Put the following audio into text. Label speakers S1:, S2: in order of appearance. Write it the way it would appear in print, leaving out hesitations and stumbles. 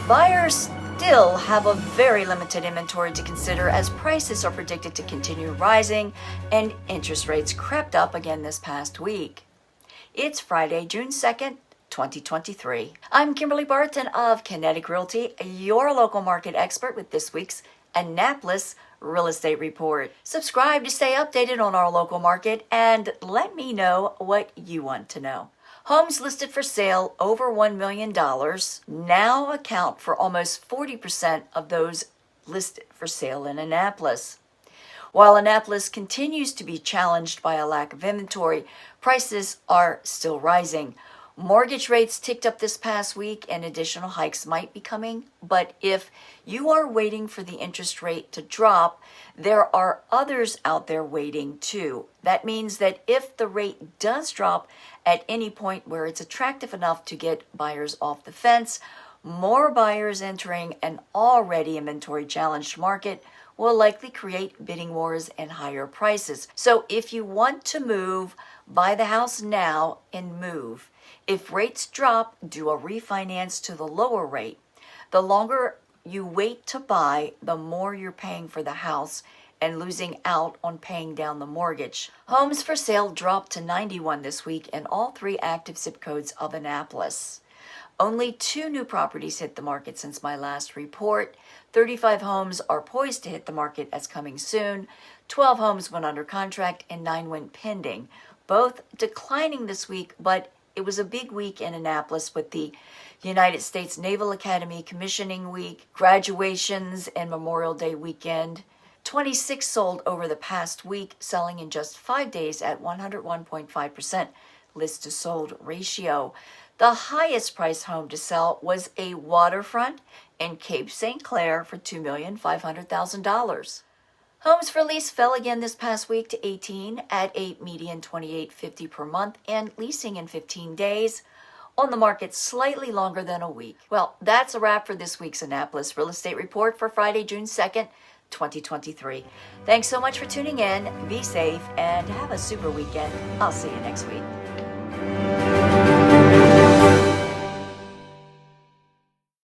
S1: Buyers still have a very limited inventory to consider as prices are predicted to continue rising and interest rates crept up again this past week. It's Friday, June 2nd, 2023. I'm Kimberly Barton of Kinetic Realty, your local market expert with this week's Annapolis Real Estate Report. Subscribe to stay updated on our local market and let me know what you want to know. Homes listed for sale over $1 million now account for almost 40% of those listed for sale in Annapolis. While Annapolis continues to be challenged by a lack of inventory, prices are still rising. Mortgage rates ticked up this past week and additional hikes might be coming, but if you are waiting for the interest rate to drop, there are others out there waiting too. That means that if the rate does drop at any point where it's attractive enough to get buyers off the fence, more buyers entering an already inventory challenged market will likely create bidding wars and higher prices. So if you want to move, buy the house now and move. If rates drop, do a refinance to the lower rate. The longer you wait to buy, the more you're paying for the house and losing out on paying down the mortgage. Homes for sale dropped to 91 this week in all three active zip codes of Annapolis. Only 2 new properties hit the market since my last report. 35 homes are poised to hit the market as coming soon. 12 homes went under contract and 9 went pending, both declining this week, but it was a big week in Annapolis with the United States Naval Academy commissioning week, graduations, and Memorial Day weekend. 26 sold over the past week, selling in just 5 days at 101.5% list to sold ratio. The highest priced home to sell was a waterfront in Cape St. Clair for $2,500,000. Homes for lease fell again this past week to 18 at 8 median $28.50 per month and leasing in 15 days. On the market slightly longer than a week. Well, that's a wrap for this week's Annapolis Real Estate Report for Friday, June 2nd, 2023. Thanks so much for tuning in. Be safe and have a super weekend. I'll see you next week.